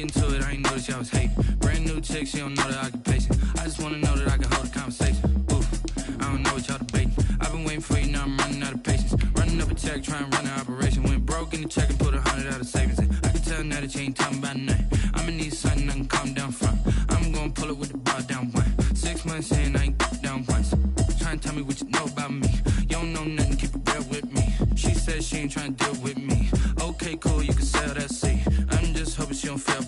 into it, I ain't noticed y'all was hating. Brand new chick, she don't know the occupation. I just wanna know that I can hold a conversation. Oof, I don't know what y'all debating. I've been waiting for you, now I'm running out of patience. Running up a check, trying to run an operation. Went broke in the check and put 100 out of savings in. I can tell now that you ain't talking about nothing. I'ma need something I can calm down from. I'm gonna pull it with the bar down one. 6 months in, I ain't down once. Trying to tell me what you know about me. You don't know nothing, keep it real with me. She said she ain't trying to deal with me. Okay, cool, you can sell that seat. I'm just hoping she don't fail.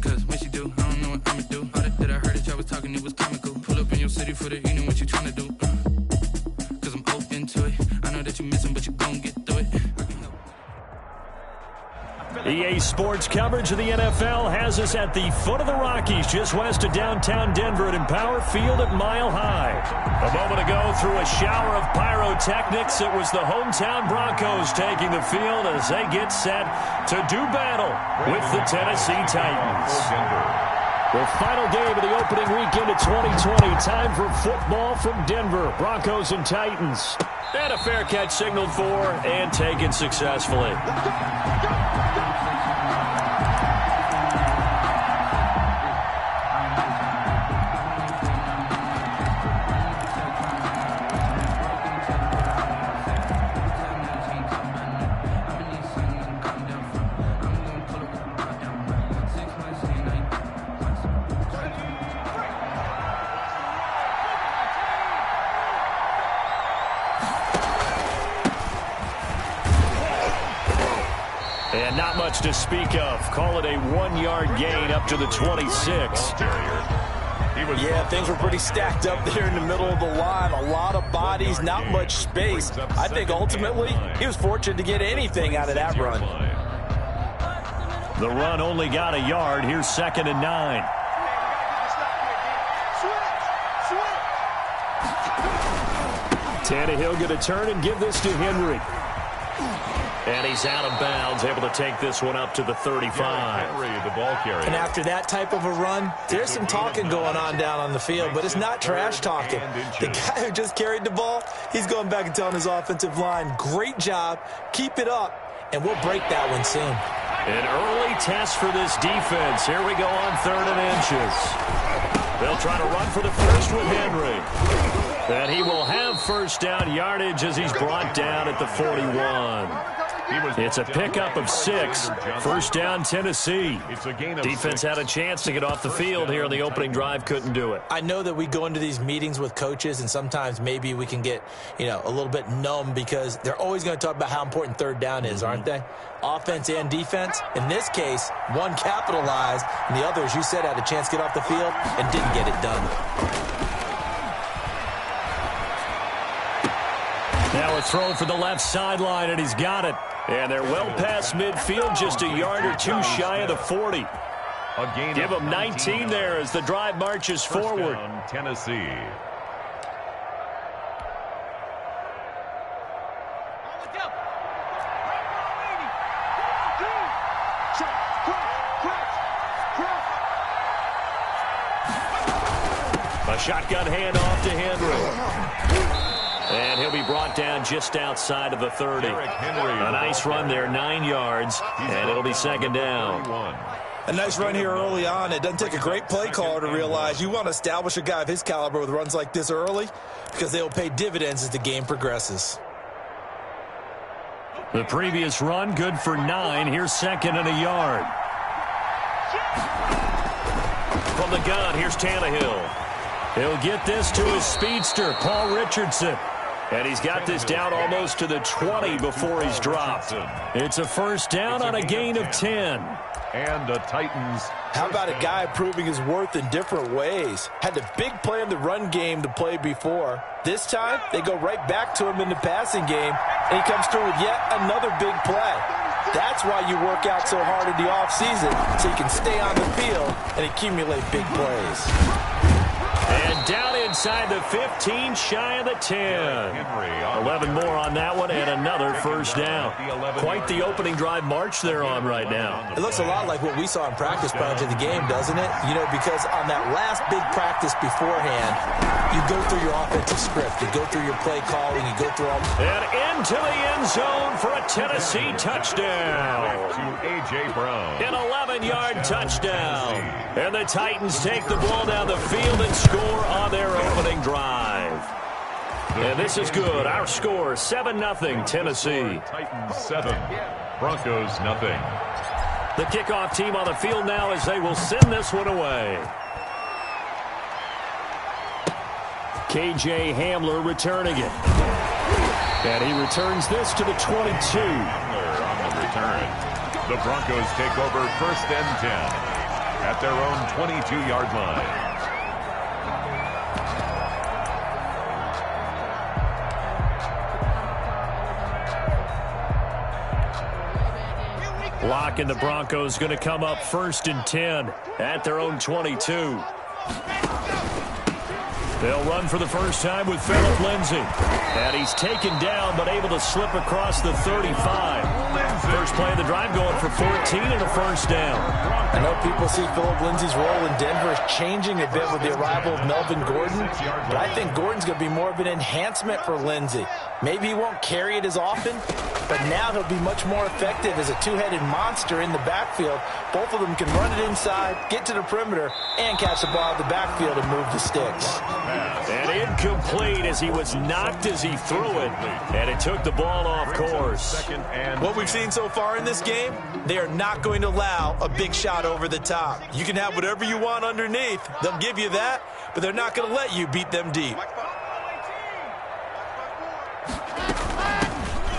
Cause when she do, I don't know what I'ma do. All that I heard that y'all was talking, it was comical. Pull up in your city for the evening, what you trying to do? Cause I'm open to it. I know that you missing, but you gon' get through it. EA Sports coverage of the NFL has us at the foot of the Rockies, just west of downtown Denver at Empower Field at Mile High. A moment ago, through a shower of pyrotechnics, it was the hometown Broncos taking the field as they get set to do battle with the Tennessee Titans. The final game of the opening weekend of 2020. Time for football from Denver. Broncos and Titans. And a fair catch signaled for and taken successfully. And not much to speak of. Call it a 1-yard gain up to the 26. Yeah, things were pretty stacked up there in the middle of the line. A lot of bodies, not much space. I think ultimately he was fortunate to get anything out of that run. The run only got a yard. Here's 2nd and 9. Tannehill going to turn and give this to Henry. And he's out of bounds, able to take this one up to the 35. And after that type of a run, there's some talking going on down on the field, but it's not trash talking. The guy who just carried the ball, he's going back and telling his offensive line, great job, keep it up, and we'll break that one soon. An early test for this defense. Here we go on 3rd and inches. They'll try to run for the first with Henry. And he will have first down yardage as he's brought down at the 41. It's a pickup of 6. First down, Tennessee. Defense had a chance to get off the field here on the opening drive. Couldn't do it. I know that we go into these meetings with coaches, and sometimes maybe we can get, a little bit numb because they're always going to talk about how important 3rd down is, aren't they? Offense and defense. In this case, one capitalized, and the other, as you said, had a chance to get off the field and didn't get it done. Now a throw for the left sideline, and he's got it. And they're well past midfield, just a yard or two shy of the 40. Give them 19 there as the drive marches forward. Tennessee. A shotgun handoff to Henry. And he'll be brought down just outside of the 30. A nice run there, 9 yards, and it'll be 2nd down. A nice run here early on. It doesn't take a great play caller to realize you want to establish a guy of his caliber with runs like this early because they will pay dividends as the game progresses. The previous run, good for 9. Here's 2nd and a yard. From the gun, here's Tannehill. He'll get this to his speedster, Paul Richardson. And he's got this down almost to the 20 before he's dropped. It's a first down on a gain of 10. And the Titans. How about a guy proving his worth in different ways? Had the big play in the run game to play before. This time, they go right back to him in the passing game, and he comes through with yet another big play. That's why you work out so hard in the offseason, so you can stay on the field and accumulate big plays. And down inside the 15, shy of the 10. 11 more on that one and another first down. Quite the opening drive march they're on right now. It looks a lot like what we saw in practice prior to the game, doesn't it? You know, because on that last big practice beforehand, you go through your offensive script. You go through your play calling. You go through all... And into the end zone for a Tennessee touchdown. To A.J. Brown. An 11-yard touchdown. And the Titans take the ball down the field and score on their opening drive. And this is good. Our score, 7-0 Tennessee. Titans 7, Broncos nothing. The kickoff team on the field now as they will send this one away. K.J. Hamler returning it. And he returns this to the 22. Hamler on the return. The Broncos take over 1st and 10 at their own 22-yard line. Block and the Broncos going to come up 1st and 10 at their own 22. They'll run for the first time with Phillip Lindsay. And he's taken down but able to slip across the 35. First play of the drive going for 14 and a first down. I know people see Phillip Lindsay's role in Denver changing a bit with the arrival of Melvin Gordon, but I think Gordon's going to be more of an enhancement for Lindsay. Maybe he won't carry it as often, but now he'll be much more effective as a two-headed monster in the backfield. Both of them can run it inside, get to the perimeter, and catch the ball in the backfield and move the sticks. And incomplete as he was knocked as he threw it, and it took the ball off course. What we've seen so far in this game, they are not going to allow a big shot over the top. You can have whatever you want underneath. They'll give you that, but they're not going to let you beat them deep.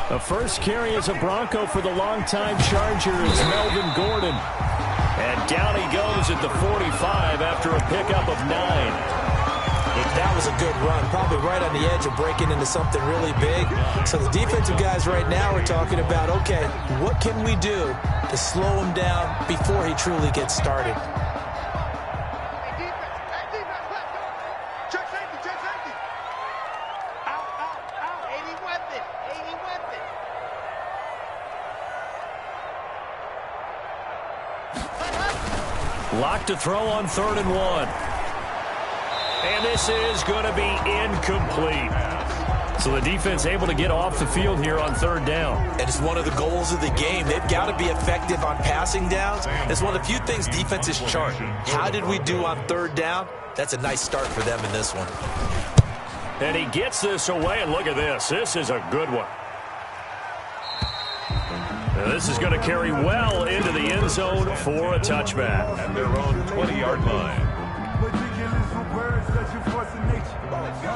The first carry as a Bronco for the longtime Charger is Melvin Gordon. And down he goes at the 45 after a pickup of 9. That was a good run, probably right on the edge of breaking into something really big. So the defensive guys right now are talking about, okay, what can we do to slow him down before he truly gets started? Locked to throw on 3rd and 1. And this is going to be incomplete. So the defense able to get off the field here on 3rd down. And it's one of the goals of the game. They've got to be effective on passing downs. It's one of the few things defenses chart. How did we do on 3rd down? That's a nice start for them in this one. And he gets this away, and look at this. This is a good one. And this is going to carry well into the end zone for a touchback. At their own 20-yard line.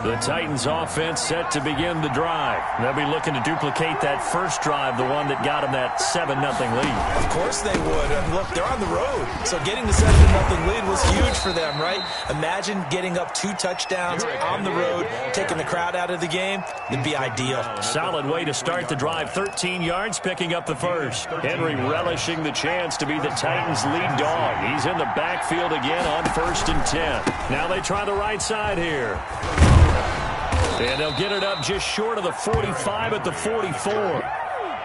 The Titans offense set to begin the drive. They'll be looking to duplicate that first drive, the one that got them that 7-0 lead. Of course they would. And look, they're on the road. So getting the 7-0 lead was huge for them, right? Imagine getting up 2 touchdowns on the road, taking the crowd out of the game. It'd be ideal. Solid way to start the drive. 13 yards, picking up the first. Henry relishing the chance to be the Titans' lead dog. He's in the backfield again on 1st and 10. Now they try the right side here. And they'll get it up just short of the 45 at the 44.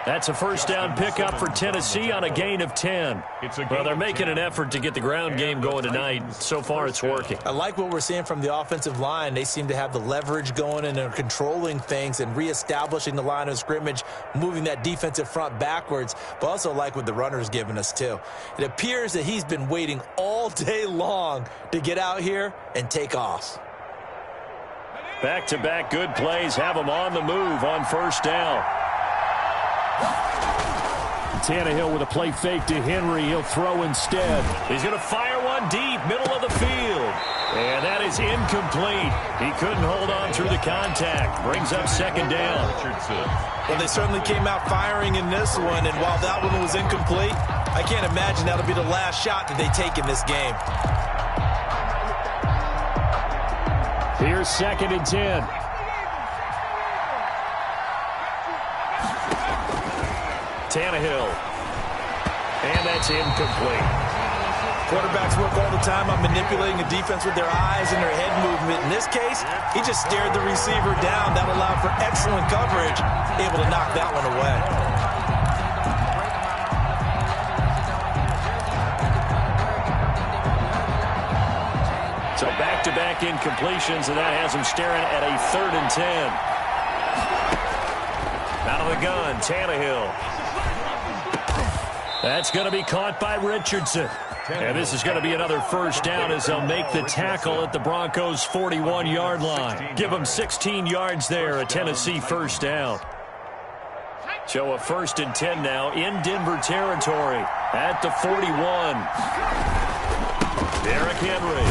That's a first down pickup for Tennessee on a gain of 10. Well, they're making an effort to get the ground game going tonight. So far, it's working. I like what we're seeing from the offensive line. They seem to have the leverage going and are controlling things and reestablishing the line of scrimmage, moving that defensive front backwards, but also like what the runner's giving us, too. It appears that he's been waiting all day long to get out here and take off. Back-to-back good plays have him on the move on first down. Tannehill with a play fake to Henry. He'll throw instead. He's going to fire one deep, middle of the field. And that is incomplete. He couldn't hold on through the contact. Brings up 2nd down. Well, they certainly came out firing in this one, and while that one was incomplete, I can't imagine that'll be the last shot that they take in this game. Here's 2nd and 10. Tannehill. And that's incomplete. Quarterbacks work all the time on manipulating a defense with their eyes and their head movement. In this case, he just stared the receiver down. That allowed for excellent coverage, able to knock that one away. So back-to-back incompletions, and that has him staring at a 3rd and 10. Out of the gun, Tannehill. That's going to be caught by Richardson. And this is going to be another first down as they'll make the tackle at the Broncos' 41-yard line. Give them 16 yards there, a Tennessee first down. So a 1st and 10 now in Denver territory at the 41. Derrick Henry.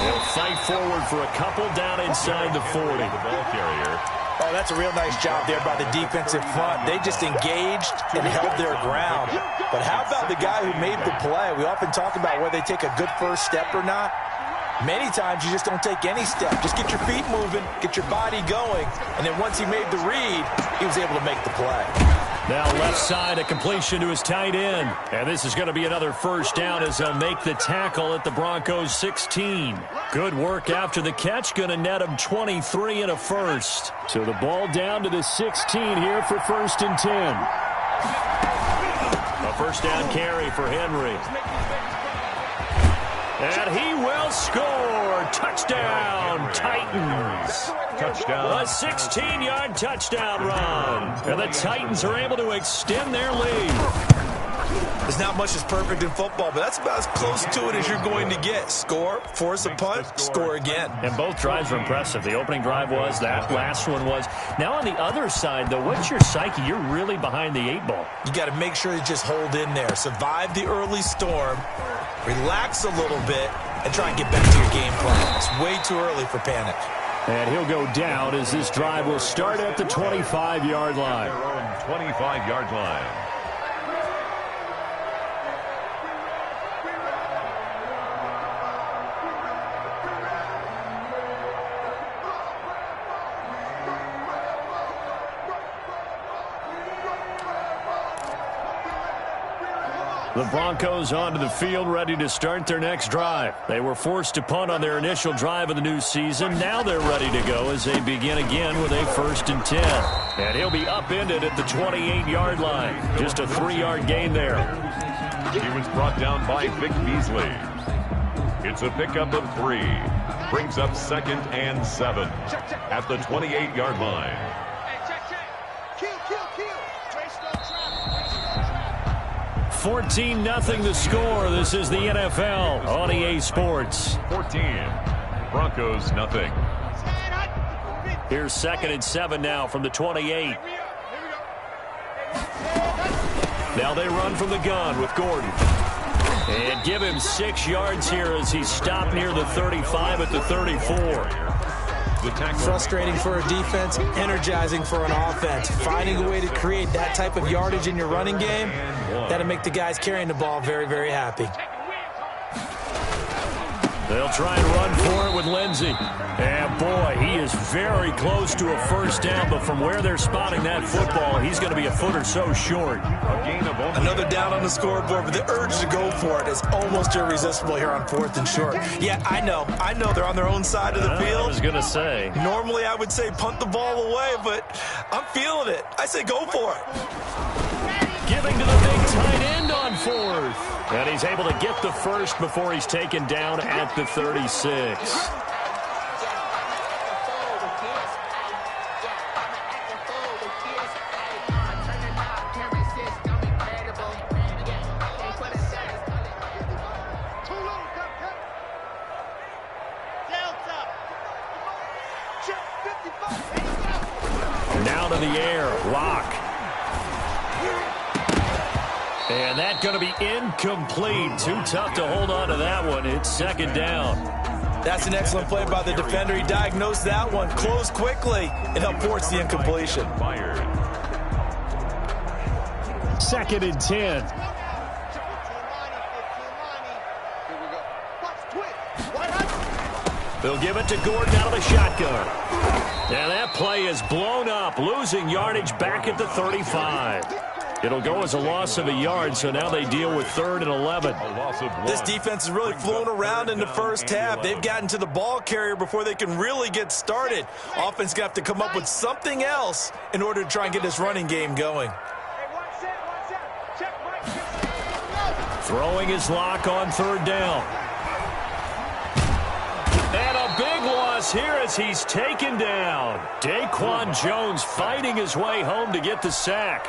He'll fight forward for a couple down inside the 40. The ball carrier. Oh, that's a real nice job there by the defensive front. They just engaged and held their ground. But how about the guy who made the play? We often talk about whether they take a good first step or not. Many times you just don't take any step. Just get your feet moving, get your body going, and then once he made the read, he was able to make the play. Now left side, a completion to his tight end. And this is going to be another first down as they'll make the tackle at the Broncos' 16. Good work after the catch, going to net him 23 and a first. So the ball down to the 16 here for 1st and 10. A first down carry for Henry. And he will score. Touchdown, Titans. Touchdown. A 16-yard touchdown run. And the Titans are able to extend their lead. There's not much that's perfect in football, but that's about as close to it as you're going to get. Score, force a punt, score again. And both drives were impressive. The opening drive was, that last one was. Now on the other side, though, what's your psyche? You're really behind the 8 ball. You got to make sure you just hold in there. Survive the early storm, relax a little bit, and try and get back to your game plan. It's way too early for panic. And he'll go down as this drive will start at the 25-yard line. 25-yard line. The Broncos onto the field, ready to start their next drive. They were forced to punt on their initial drive of the new season. Now they're ready to go as they begin again with a 1st and 10. And he'll be upended at the 28-yard line. Just a 3-yard gain there. He was brought down by Vic Beasley. It's a pickup of 3. Brings up 2nd and 7 at the 28-yard line. 14-0 the score. This is the NFL on EA Sports. 14. Broncos nothing. Here's 2nd and 7 now from the 28. Now they run from the gun with Gordon. And give him 6 yards here as he's stopped near the 35 at the 34. Frustrating for a defense, energizing for an offense. Finding a way to create that type of yardage in your running game, that'll make the guys carrying the ball very, very happy. They'll try and run for it with Lindsey. And, boy, he is very close to a first down, but from where they're spotting that football, he's going to be a foot or so short. Another down on the scoreboard, but the urge to go for it is almost irresistible here on 4th and short. Yeah, I know they're on their own side of the field. I was going to say. Normally I would say punt the ball away, but I'm feeling it. I say go for it. Giving to the big tight end on 4th. And he's able to get the first before he's taken down at the 36. Now to the air, Locke. And that's going to be incomplete. Too tough to hold on to that one. It's 2nd down. That's an excellent play by the defender. He diagnosed that one, closed quickly, and helped force the incompletion. 2nd and 10. They'll give it to Gordon out of the shotgun. And that play is blown up, losing yardage back at the 35. It'll go as a loss of a yard, so now they deal with 3rd and 11. This defense has really flown around in the first half. They've gotten to the ball carrier before they can really get started. Offense going to have to come up with something else in order to try and get this running game going. Throwing his lock on 3rd down. And a big loss here as he's taken down. Daquan Jones fighting his way home to get the sack.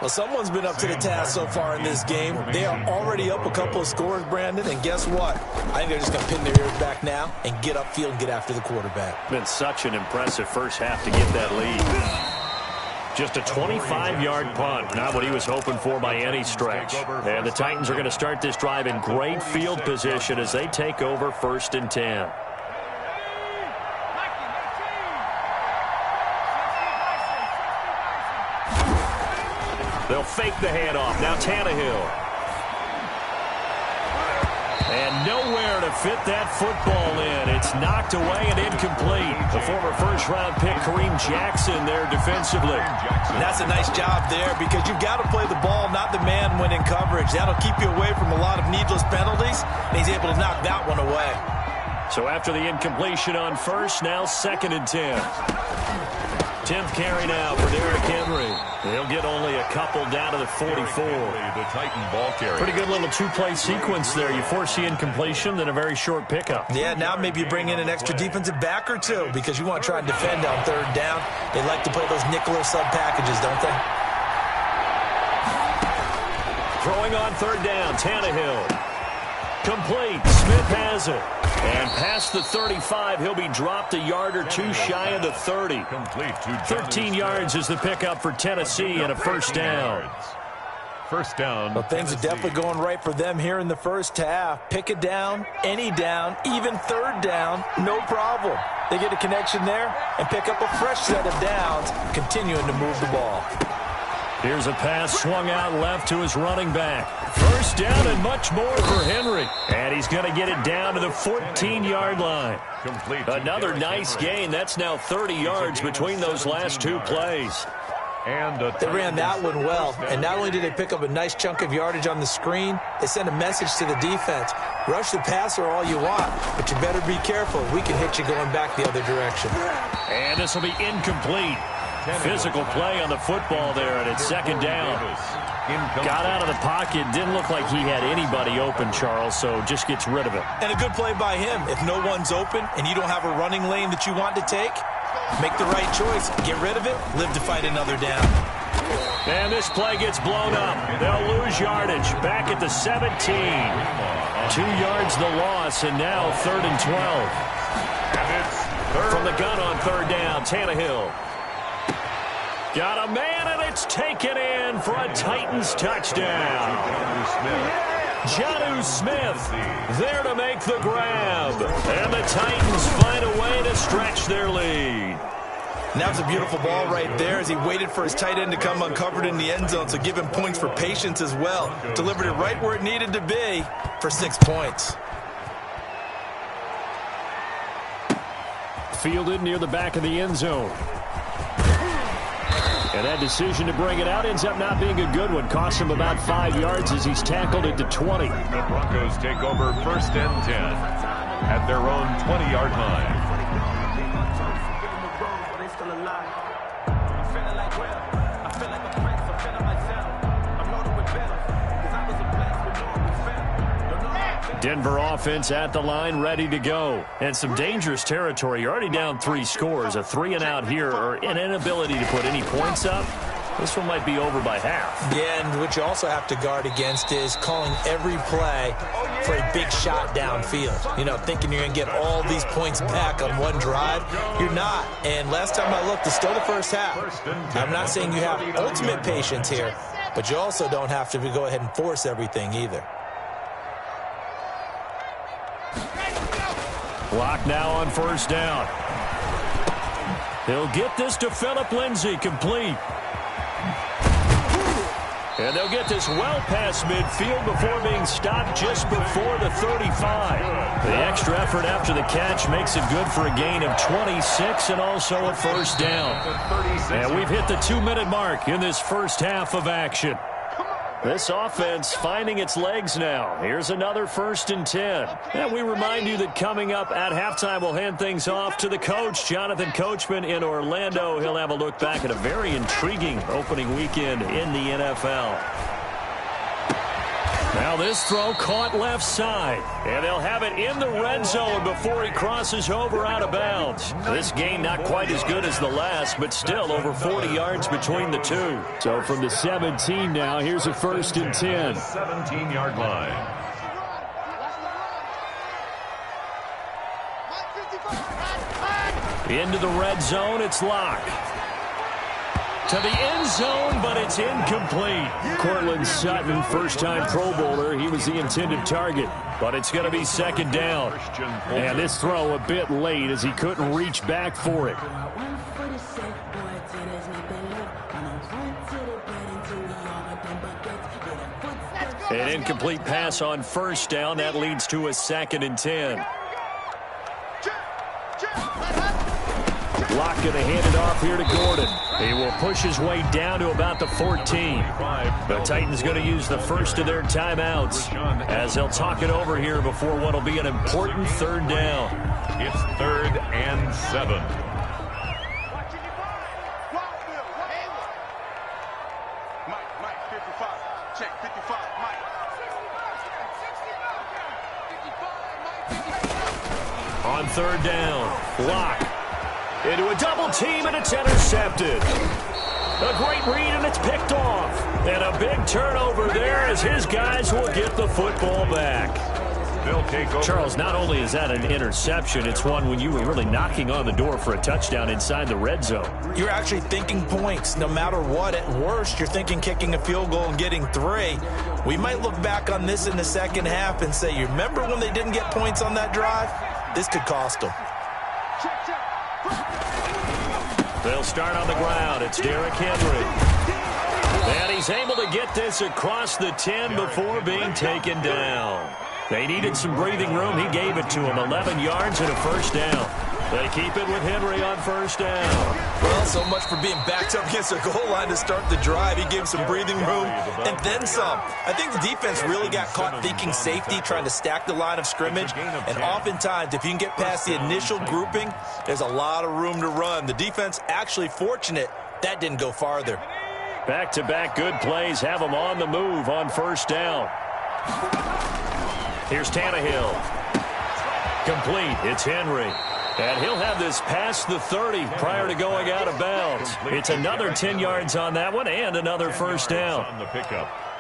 Well, someone's been up to the task so far in this game. They are already up a couple of scores, Brandon, and guess what? I think they're just going to pin their ears back now and get upfield and get after the quarterback. Been such an impressive first half to get that lead. Just a 25-yard punt, not what he was hoping for by any stretch. And the Titans are going to start this drive in great field position as they take over 1st and 10. They'll fake the handoff. Now Tannehill. And nowhere to fit that football in. It's knocked away and incomplete. The former first-round pick, Kareem Jackson, there defensively. And that's a nice job there because you've got to play the ball, not the man when in coverage. That'll keep you away from a lot of needless penalties, and he's able to knock that one away. So after the incompletion on 1st, now 2nd and 10. 10th carry now for Derrick Henry. He'll get only a couple down to the 44. The Titan ball carrier. Pretty good little two-play sequence there. You force the incompletion, then a very short pickup. Yeah, now maybe you bring in an extra defensive back or two because you want to try and defend on 3rd down. They like to play those nickel or sub packages, don't they? Throwing on 3rd down, Tannehill. Complete. Smith has it. And past the 35, he'll be dropped a yard or two shy of the 30. 13 yards is the pickup for Tennessee and a 1st down. 1st down. Well, things are definitely going right for them here in the first half. Pick a down, any down, even 3rd down, no problem. They get a connection there and pick up a fresh set of downs, continuing to move the ball. Here's a pass swung out left to his running back. 1st down and much more for Henry. And he's going to get it down to the 14-yard line. Another nice gain. That's now 30 yards between those last 2 plays. They ran that one well. And not only did they pick up a nice chunk of yardage on the screen, they sent a message to the defense. Rush the passer all you want, but you better be careful. We can hit you going back the other direction. And this will be incomplete. Physical play on the football there, and it's 2nd down. Got out of the pocket. Didn't look like he had anybody open, Charles, so just gets rid of it. And a good play by him. If no one's open and you don't have a running lane that you want to take, make the right choice. Get rid of it. Live to fight another down. And this play gets blown up. They'll lose yardage. Back at the 17. 2 yards the loss, and now 3rd and 12. From the gun on 3rd down, Tannehill. Got a man, and it's taken in for a Titans touchdown. Jonnu Smith there to make the grab. And the Titans find a way to stretch their lead. And that was a beautiful ball right there as he waited for his tight end to come uncovered in the end zone, so give him points for patience as well. Delivered it right where it needed to be for 6 points. Fielded near the back of the end zone. And that decision to bring it out ends up not being a good one. Costs him about 5 yards as he's tackled it to 20. The Broncos take over 1st and 10 at their own 20-yard line. Denver offense at the line, ready to go. And some dangerous territory. You're already down 3 scores. A 3-and-out here, or an inability to put any points up. This one might be over by half. Yeah, and what you also have to guard against is calling every play for a big shot downfield. You know, thinking you're going to get all these points back on one drive. You're not. And last time I looked, it's still the first half. I'm not saying you have ultimate patience here, but you also don't have to go ahead and force everything either. Clock now on 1st down. He'll get this to Phillip Lindsay, complete. And they'll get this well past midfield before being stopped just before the 35. The extra effort after the catch makes it good for a gain of 26 and also a first down. And we've hit the 2-minute mark in this first half of action. This offense finding its legs now. Here's another 1st and 10. And we remind you that coming up at halftime, we'll hand things off to the coach, Jonathan Coachman in Orlando. He'll have a look back at a very intriguing opening weekend in the NFL. Now this throw caught left side, and they'll have it in the red zone before he crosses over out of bounds. This gain not quite as good as the last, but still over 40 yards between the two. So from the 17 now, here's a 1st and 10. 17-yard line. Into the red zone, it's Locke. To the end zone, but it's incomplete. Cortland Sutton, first-time Pro Bowler. He was the intended target, but it's going to be 2nd down. And this throw a bit late as he couldn't reach back for it. An incomplete pass on 1st down. That leads to a 2nd and 10. Locke going to hand it off here to Gordon. He will push his way down to about the 14. The Titans going to use the first of their timeouts as they'll talk it over here before what will be an important 3rd down. It's 3rd and 7. Mike, 55. Check, 55. Mike. On 3rd down, Locke. Into a double team, and it's intercepted. A great read, and it's picked off. And a big turnover there as his guys will get the football back. They'll take over. Charles, not only is that an interception, it's one when you were really knocking on the door for a touchdown inside the red zone. You're actually thinking points no matter what. At worst, you're thinking kicking a field goal and getting 3. We might look back on this in the second half and say, you remember when they didn't get points on that drive? This could cost them. They'll start on the ground. It's Derrick Henry. And he's able to get this across the 10 before being taken down. They needed some breathing room. He gave it to him. 11 yards and a first down. They keep it with Henry on first down. Well, so much for being backed up against the goal line to start the drive. He gave some breathing room and then some. I think the defense really got caught thinking safety, trying to stack the line of scrimmage. And oftentimes, if you can get past the initial grouping, there's a lot of room to run. The defense actually fortunate that didn't go farther. Back-to-back good plays have them on the move on first down. Here's Tannehill. Complete. It's Henry. And he'll have this past the 30 prior to going out of bounds. It's another 10 yards on that one and another first down.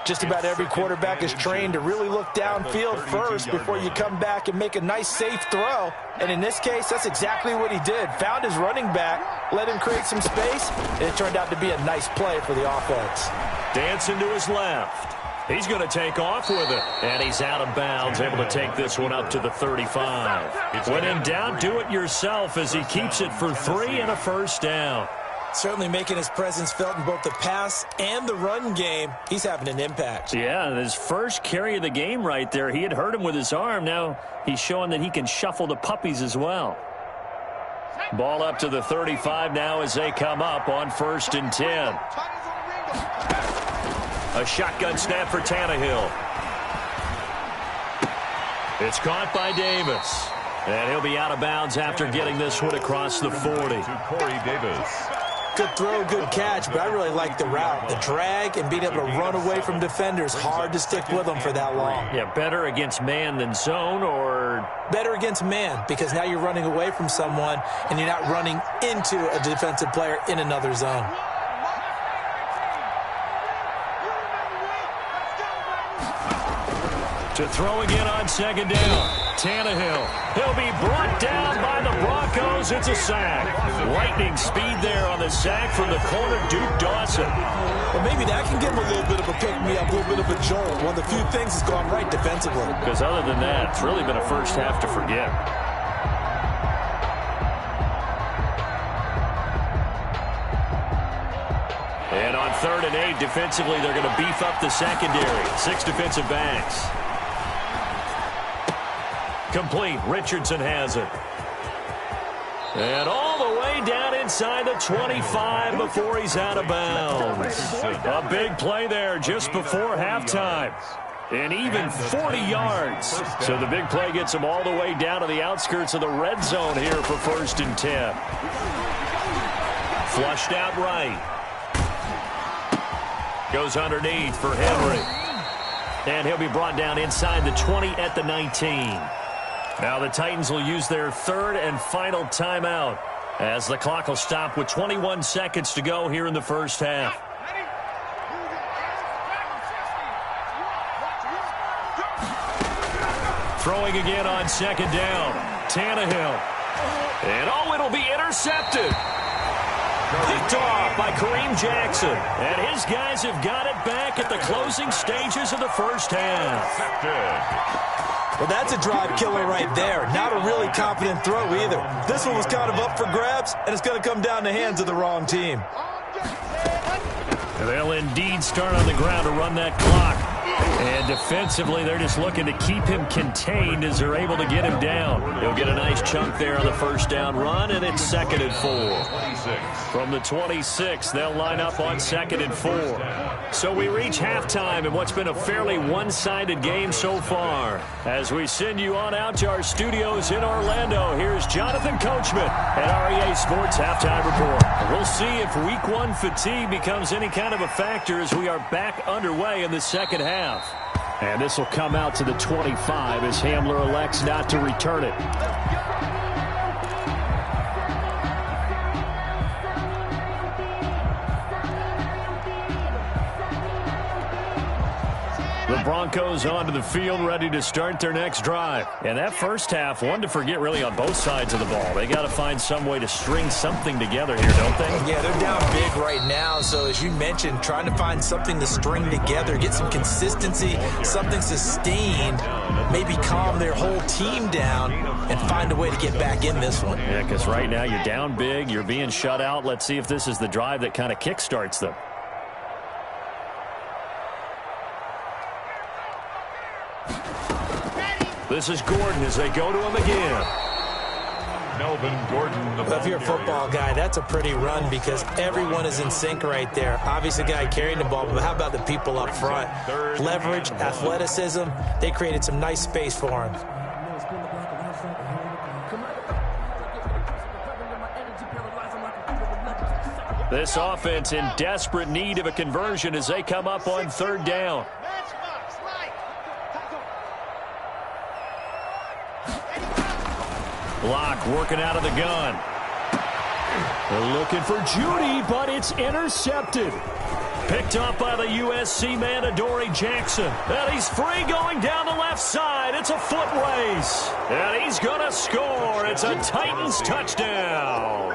Just about every quarterback is trained to really look downfield first before you come back and make a nice, safe throw. And in this case, that's exactly what he did. Found his running back, let him create some space, and it turned out to be a nice play for the offense. Dancing to his left. He's going to take off with it. And he's out of bounds, able to take this one up to the 35. When in doubt, do it yourself as he keeps it for 3 and a first down. Certainly making his presence felt in both the pass and the run game. He's having an impact. Yeah, and his first carry of the game right there, he had hurt him with his arm. Now he's showing that he can shuffle the puppies as well. Ball up to the 35 now as they come up on 1st and 10. A shotgun snap for Tannehill. It's caught by Davis. And he'll be out of bounds after getting this one across the 40. To Corey Davis. Good throw, good catch, but I really like the route. The drag and being able to run away from defenders. Hard to stick with them for that long. Yeah, better against man than zone, or? Better against man, because now you're running away from someone and you're not running into a defensive player in another zone. To throw again on 2nd down. Tannehill. He'll be brought down by the Broncos. It's a sack. Lightning speed there on the sack from the corner, Duke Dawson. Well, maybe that can give him a little bit of a pick-me-up, a little bit of a jolt. One of the few things that's gone right defensively. Because other than that, it's really been a first half to forget. And And on 3rd and 8, defensively, they're going to beef up the secondary. 6 defensive backs. Complete. Richardson has it. And all the way down inside the 25 before he's out of bounds. A big play there just before halftime. And even 40 yards. So the big play gets him all the way down to the outskirts of the red zone here for 1st and 10. Flushed out right. Goes underneath for Henry. And he'll be brought down inside the 20 at the 19. Now the Titans will use their 3rd and final timeout as the clock will stop with 21 seconds to go here in the first half. Throwing again on 2nd down. Tannehill. And it'll be intercepted. Picked off by Kareem Jackson. And his guys have got it back at the closing stages of the first half. Well, that's a drive killer right there. Not a really confident throw either. This one was kind of up for grabs, and it's going to come down in the hands of the wrong team. They'll indeed start on the ground to run that clock. And defensively, they're just looking to keep him contained as they're able to get him down. He'll get a nice chunk there on the first down run, and it's 2nd and 4. From the 26, they'll line up on 2nd and 4. So we reach halftime in what's been a fairly one-sided game so far. As we send you on out to our studios in Orlando, here's Jonathan Coachman at REA Sports Halftime Report. We'll see if Week 1 fatigue becomes any kind of a factor as we are back underway in the second half. And this will come out to the 25 as Hamler elects not to return it. The Broncos onto the field ready to start their next drive. And that first half, one to forget really on both sides of the ball. They got to find some way to string something together here, don't they? Yeah, they're down big right now. So as you mentioned, trying to find something to string together, get some consistency, something sustained, maybe calm their whole team down and find a way to get back in this one. Yeah, because right now you're down big, you're being shut out. Let's see if this is the drive that kind of kickstarts them. This is Gordon as they go to him again. Melvin Gordon. Well, if you're a football guy, that's a pretty run because everyone is in sync right there. Obviously, guy carrying the ball, but how about the people up front? Leverage, athleticism, they created some nice space for him. This offense in desperate need of a conversion as they come up on 3rd down. Block working out of the gun. They're looking for Judy, but it's intercepted. Picked up by the USC man, Adoree Jackson. And he's free going down the left side. It's a foot race. And he's going to score. It's a Titans touchdown.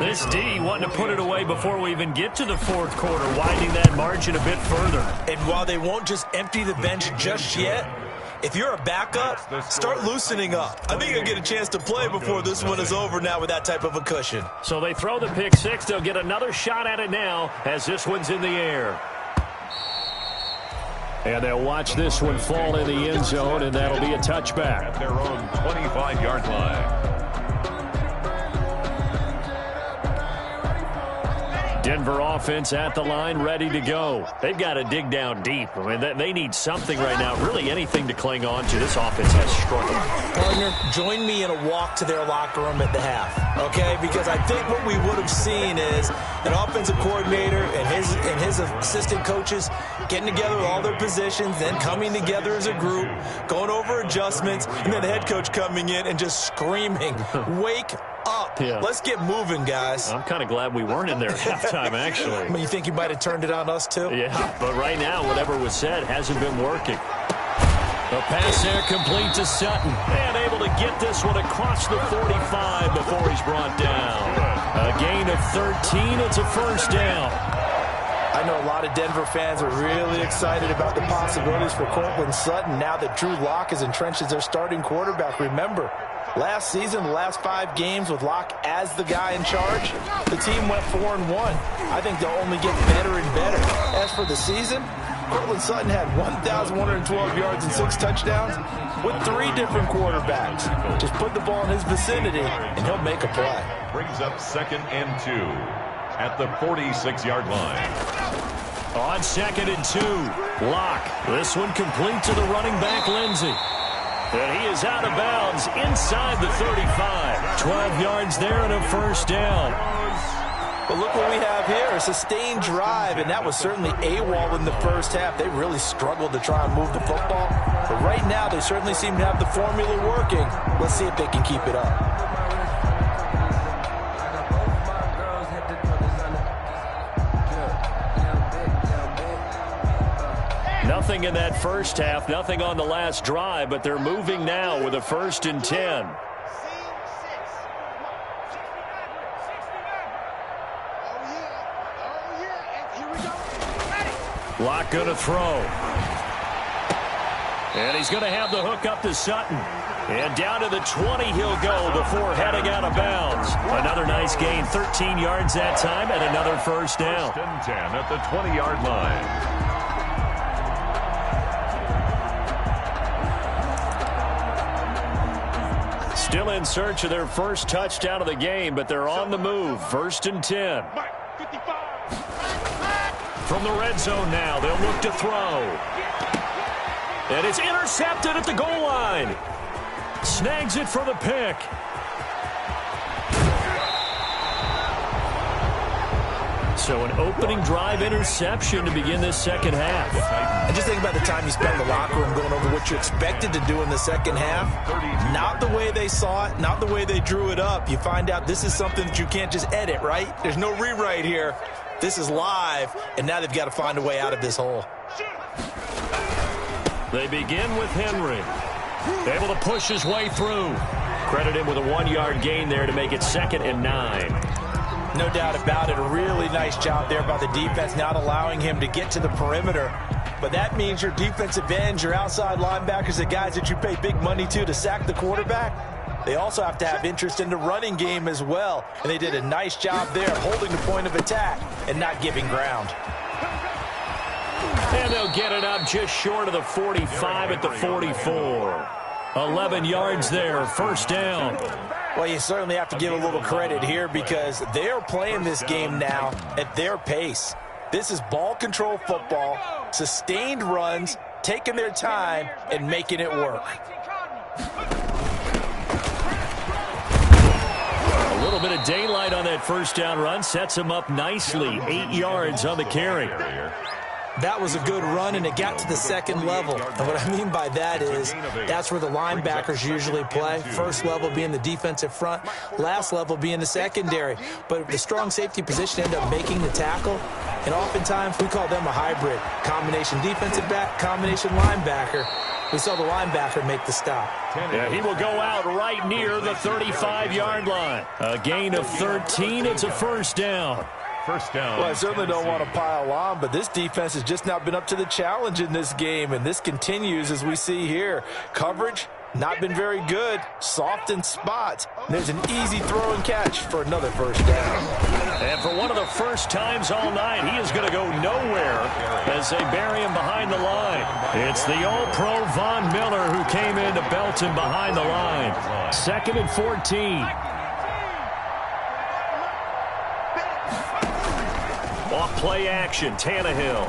This D wanting to put it away before we even get to the 4th quarter, widening that margin a bit further. And while they won't just empty the bench just yet, if you're a backup, start loosening up. I think you'll get a chance to play before this one is over now with that type of a cushion. So they throw the pick 6. They'll get another shot at it now as this one's in the air. And they'll watch this one fall in the end zone, and that'll be a touchback. At their own 25-yard line. Denver offense at the line, ready to go. They've got to dig down deep. I mean, they need something right now, really anything to cling on to. This offense has struggled. Partner, join me in a walk to their locker room at the half, okay? Because I think what we would have seen is an offensive coordinator and his assistant coaches getting together with all their positions, then coming together as a group, going over adjustments, and then the head coach coming in and just screaming, wake up. Yeah. Let's get moving, guys. I'm kind of glad we weren't in there at halftime, actually. I mean, you think you might have turned it on us, too? Yeah, but right now, whatever was said hasn't been working. The pass there complete to Sutton. And able to get this one across the 45 before he's brought down. A gain of 13. It's a first down. I know a lot of Denver fans are really excited about the possibilities for Cortland Sutton now that Drew Lock is entrenched as their starting quarterback. Remember, Last season, the last 5 games with Locke as the guy in charge, the team went 4-1. I think they'll only get better and better. As for the season, Cortland Sutton had 1,112 yards and 6 touchdowns with 3 different quarterbacks. Just put the ball in his vicinity, and he'll make a play. Brings up 2nd and 2 at the 46-yard line. On 2nd and 2, Locke. This one complete to the running back, Lindsey. And he is out of bounds inside the 35. 12 yards there and a first down. But look what we have here, a sustained drive, and that was certainly AWOL in the first half. They really struggled to try and move the football. But right now, they certainly seem to have the formula working. Let's see if they can keep it up. Nothing in that first half, nothing on the last drive, but they're moving now with a 1st and 10. Locke going to throw. And he's going to have the hook up to Sutton. And down to the 20 he'll go before heading out of bounds. Another nice gain, 13 yards that time, and another first down. 1st and 10 at the 20-yard line. Still in search of their first touchdown of the game, but they're on the move. 1st and 10. From the red zone now, they'll look to throw. And it's intercepted at the goal line. Snags it for the pick. So an opening drive interception to begin this second half. And just think about the time you spent in the locker room going over what you expected to do in the second half. Not the way they saw it, not the way they drew it up. You find out this is something that you can't just edit, right? There's no rewrite here. This is live, and now they've got to find a way out of this hole. They begin with Henry. Able to push his way through. Credit him with a 1-yard gain there to make it 2nd and 9. No doubt about it. A really nice job there by the defense, not allowing him to get to the perimeter. But that means your defensive ends, your outside linebackers, the guys that you pay big money to sack the quarterback, they also have to have interest in the running game as well. And they did a nice job there holding the point of attack and not giving ground. And they'll get it up just short of the 45 at the 44. 11 yards there, first down. Well, you certainly have to give a little credit here because they're playing this game now at their pace. This is ball control football, sustained runs, taking their time, and making it work. A little bit of daylight on that first down run sets him up nicely. 8 yards on the carry. That was a good run, and it got to the second level. And what I mean by that is that's where the linebackers usually play. First level being the defensive front, last level being the secondary. But the strong safety position ended up making the tackle, and oftentimes we call them a hybrid. Combination defensive back, combination linebacker. We saw the linebacker make the stop. Yeah, he will go out right near the 35-yard line. A gain of 13. It's a first down. First down. Well, I certainly don't want to pile on, but this defense has just not been up to the challenge in this game, and this continues as we see here. Coverage, not been very good. Soft in spots. There's an easy throw and catch for another first down. And for one of the first times all night, he is going to go nowhere as they bury him behind the line. It's the All-Pro Von Miller who came in to belt him behind the line. 2nd and 14. Off play action, Tannehill.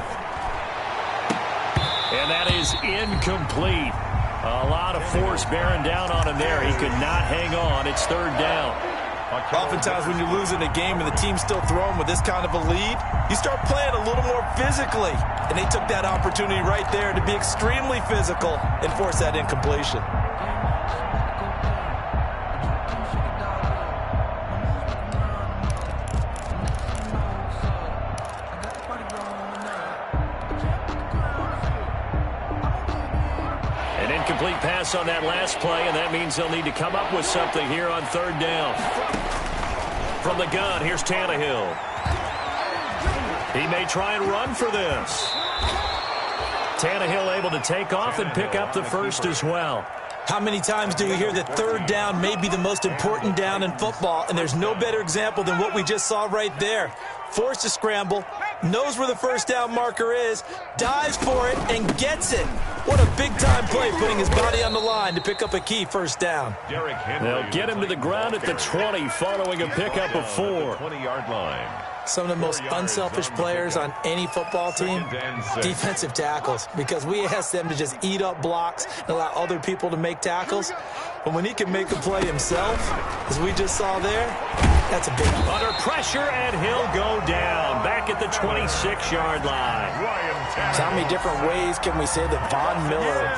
And that is incomplete. A lot of force bearing down on him there. He could not hang on. It's 3rd down. Oftentimes when you lose in a game and the team's still throwing with this kind of a lead, you start playing a little more physically. And they took that opportunity right there to be extremely physical and force that incompletion. Complete pass on that last play, and that means they'll need to come up with something here on 3rd down. From the gun, here's Tannehill. He may try and run for this. Tannehill able to take off and pick up the first as well. How many times do we hear that third down may be the most important down in football, and there's no better example than what we just saw right there. Forced to scramble, knows where the first down marker is, dives for it, and gets it. What a big-time play, putting his body on the line to pick up a key first down. They'll get him to the ground at the 20 following a pickup of 4. 20-yard line. Some of the most unselfish players on any football team, defensive tackles, because we ask them to just eat up blocks and allow other people to make tackles. But when he can make a play himself, as we just saw there, that's a big one. Under pressure, and he'll go down back at the 26-yard line. So how many different ways can we say that Von Miller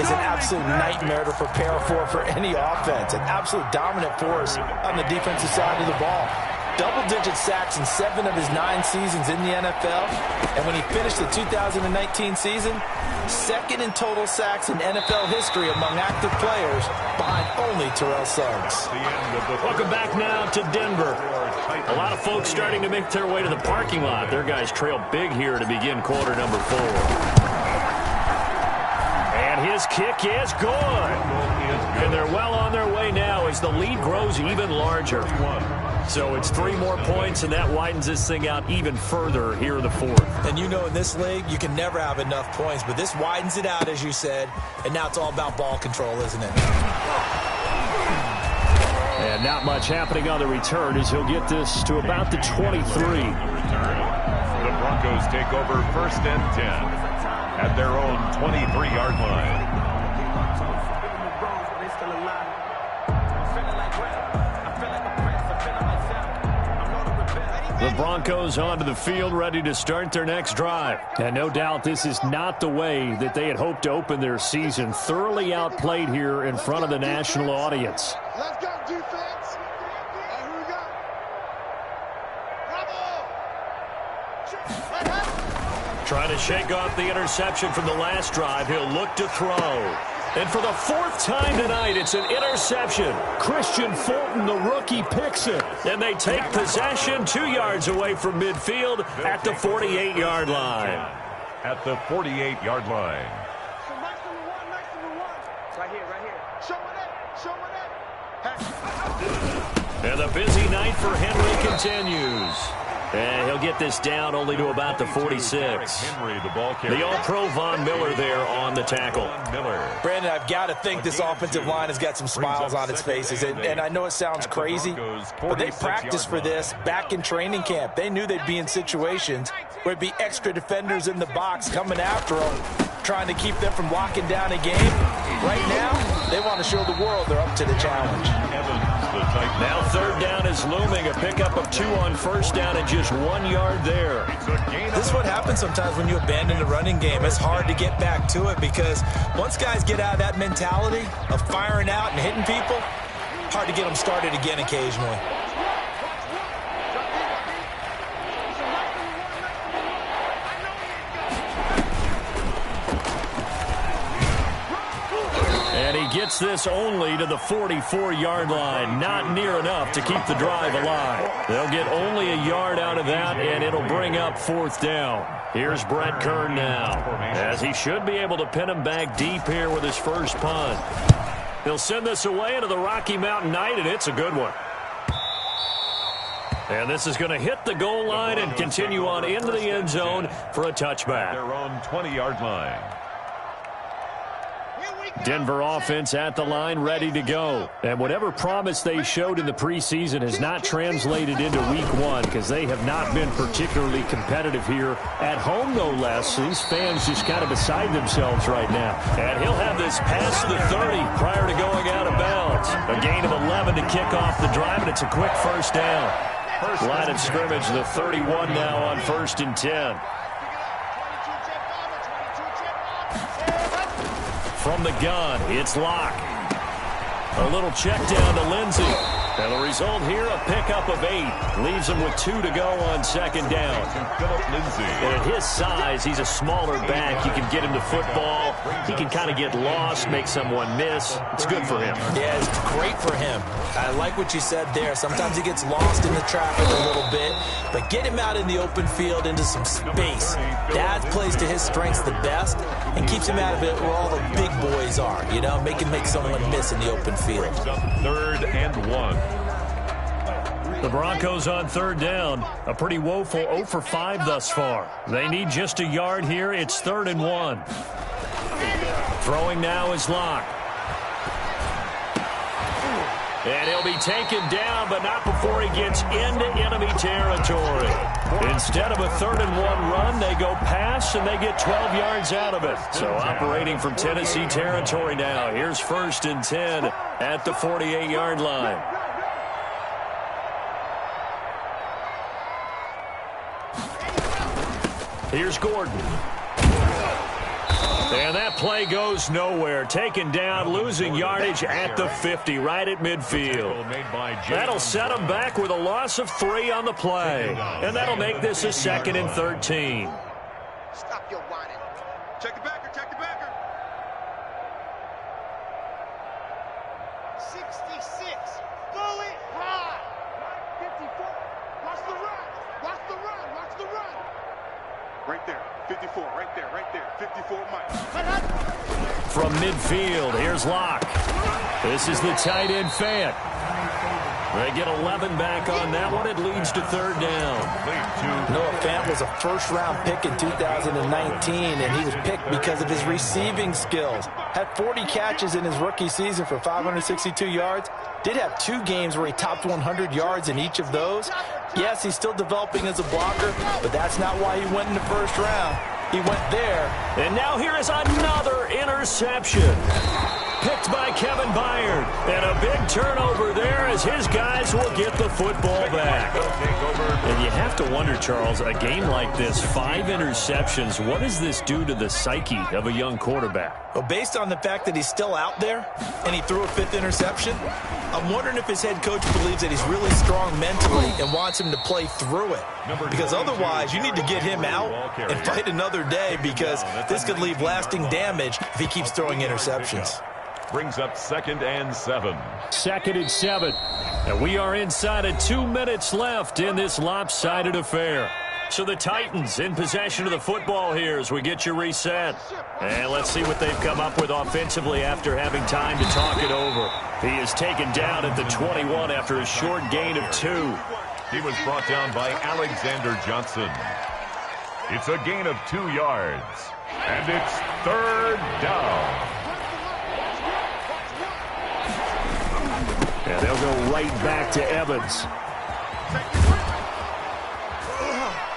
is an absolute nightmare to prepare for any offense, an absolute dominant force on the defensive side of the ball. Double-digit sacks in 7 of his 9 seasons in the NFL. And when he finished the 2019 season, second in total sacks in NFL history among active players, behind only Terrell Suggs. Welcome back now to Denver. A lot of folks starting to make their way to the parking lot. Their guys trail big here to begin quarter number 4. And his kick is good. And they're well on their way now as the lead grows even larger. So it's 3 more points, and that widens this thing out even further here in the 4th. And you know, in this league, you can never have enough points, but this widens it out, as you said, and now it's all about ball control, isn't it? And not much happening on the return as he'll get this to about the 23. The Broncos take over 1st and 10 at their own 23-yard line. The Broncos onto the field, ready to start their next drive. And no doubt this is not the way that they had hoped to open their season. Thoroughly outplayed here in front of the national audience. Let's go, defense. Here we go. Bravo. Trying to shake off the interception from the last drive. He'll look to throw. And for the 4th time tonight, it's an interception. Christian Fulton, the rookie, picks it. And they take possession 2 yards away from midfield at the 48-yard line. At the 48-yard line. So nice number one. Right here. Show it. And the busy night for Henry continues. And he'll get this down only to about the 46. Henry, the ball carrier. The all-pro Von Miller there on the tackle. Brandon, I've got to think this offensive line has got some smiles on its faces. And I know it sounds crazy, but they practiced for this back in training camp. They knew they'd be in situations where it'd be extra defenders in the box coming after them, trying to keep them from locking down a game. Right now, they want to show the world they're up to the challenge. Now 3rd down is looming. A pickup of 2 on 1st down and just 1 yard there. This is what happens sometimes when you abandon the running game. It's hard to get back to it because once guys get out of that mentality of firing out and hitting people, hard to get them started again occasionally. And he gets this only to the 44-yard line. Not near enough to keep the drive alive. They'll get only a yard out of that, and it'll bring up 4th down. Here's Brett Kern now, as he should be able to pin him back deep here with his first punt. He'll send this away into the Rocky Mountain Night, and it's a good one. And this is going to hit the goal line and continue on into the end zone for a touchback. Their own 20-yard line. Denver offense at the line, ready to go. And whatever promise they showed in the preseason has not translated into week 1 because they have not been particularly competitive here at home, no less. These fans just kind of beside themselves right now. And he'll have this past the 30 prior to going out of bounds. A gain of 11 to kick off the drive, and it's a quick first down. Line of scrimmage, the 31 now on 1st and 10. From the gun, it's Locke. A little check down to Lindsey. And the result here, a pickup of 8. Leaves him with 2 to go on second down. And at his size, he's a smaller back. You can get him to football. He can kind of get lost, make someone miss. It's good for him. Yeah, it's great for him. I like what you said there. Sometimes he gets lost in the traffic a little bit, but get him out in the open field into some space. That plays to his strengths the best and keeps him out of it where all the big boys are, you know, make someone miss in the open field. 3rd and 1. The Broncos on 3rd down. A pretty woeful 0 for 5 thus far. They need just a yard here. It's 3rd and 1. Throwing now is Locke. And he'll be taken down, but not before he gets into enemy territory. Instead of a 3rd and 1 run, they go pass, and they get 12 yards out of it. So operating from Tennessee territory now. Here's 1st and 10 at the 48-yard line. Here's Gordon. And that play goes nowhere. Taken down, losing yardage at the 50, right at midfield. That'll set him back with a loss of 3 on the play. And that'll make this a 2nd and 13. Stop your whining. Check the backer, check the backer. 66. Go it high. 54. Watch the run. Watch the run. Watch the run. Right there. 54. Right there. Right there. 54 Mike. From midfield, here's Locke. This is the tight end Fant. They get 11 back on that one. It leads to 3rd down. Noah Fant was a first-round pick in 2019, and he was picked because of his receiving skills. Had 40 catches in his rookie season for 562 yards. Did have 2 games where he topped 100 yards in each of those. Yes, he's still developing as a blocker, but that's not why he went in the first round. He went there. And now here is another interception. Picked by Kevin Byard. And a big turnover there as his guys will get the football back. And you have to wonder, Charles, a game like this, 5 interceptions, what does this do to the psyche of a young quarterback? Well, based on the fact that he's still out there and he threw a 5th interception, I'm wondering if his head coach believes that he's really strong mentally and wants him to play through it. Because otherwise, you need to get him out and fight another day, because this could leave lasting damage if he keeps throwing interceptions. Brings up 2nd and 7. 2nd and 7. And we are inside of 2 minutes left in this lopsided affair. So the Titans in possession of the football here as we get you reset. And let's see what they've come up with offensively after having time to talk it over. He is taken down at the 21 after a short gain of 2. He was brought down by Alexander Johnson. It's a gain of 2 yards. And it's 3rd down. And they'll go right back to Evans.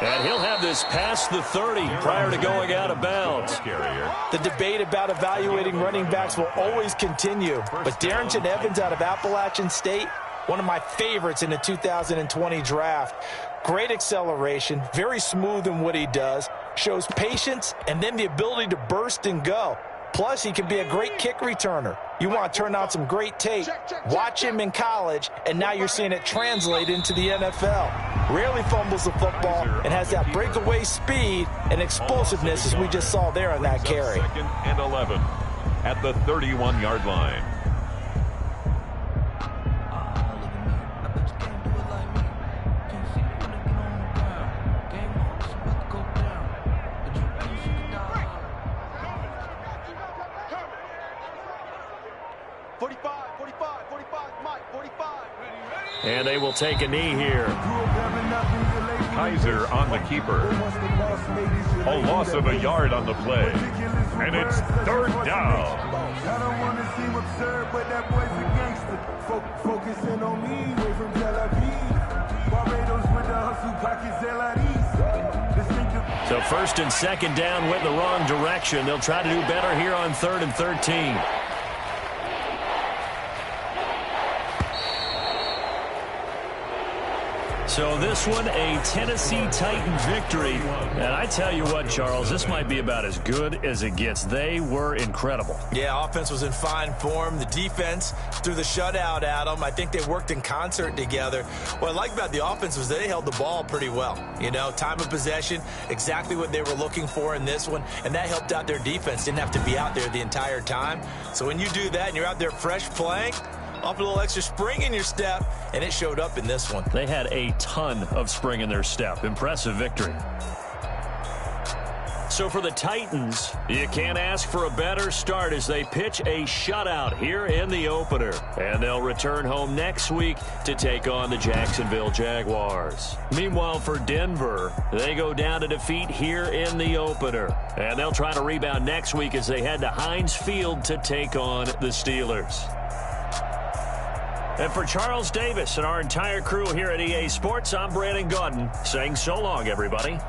And he'll have this past the 30 prior to going out of bounds. The debate about evaluating running backs will always continue. But Darrington Evans out of Appalachian State, one of my favorites in the 2020 draft. Great acceleration, very smooth in what he does, shows patience, and then the ability to burst and go. Plus, he can be a great kick returner. You want to turn out some great tape. Watch him in college, and now you're seeing it translate into the NFL. Rarely fumbles the football and has that breakaway speed and explosiveness as we just saw there on that carry. 2nd and 11 at the 31-yard line. And they will take a knee here. Kaiser on the keeper. A loss of a yard on the play. And it's 3rd down. I don't want to seem absurd, but that boy's a gangster. Focusing on me, way from Tel Aviv. Barbados with the hustle pockets, So 1st and 2nd down went in the wrong direction. They'll try to do better here on 3rd and 13. So this one, a Tennessee Titan victory. And I tell you what, Charles, this might be about as good as it gets. They were incredible. Yeah, offense was in fine form. The defense threw the shutout at them. I think they worked in concert together. What I like about the offense was they held the ball pretty well. You know, time of possession, exactly what they were looking for in this one. And that helped out their defense. Didn't have to be out there the entire time. So when you do that and you're out there fresh playing, off a little extra spring in your step, and it showed up in this one. They had a ton of spring in their step. Impressive victory. So for the Titans, you can't ask for a better start as they pitch a shutout here in the opener. And they'll return home next week to take on the Jacksonville Jaguars. Meanwhile, for Denver, they go down to defeat here in the opener. And they'll try to rebound next week as they head to Heinz Field to take on the Steelers. And for Charles Davis and our entire crew here at EA Sports, I'm Brandon Gaudin saying so long, everybody.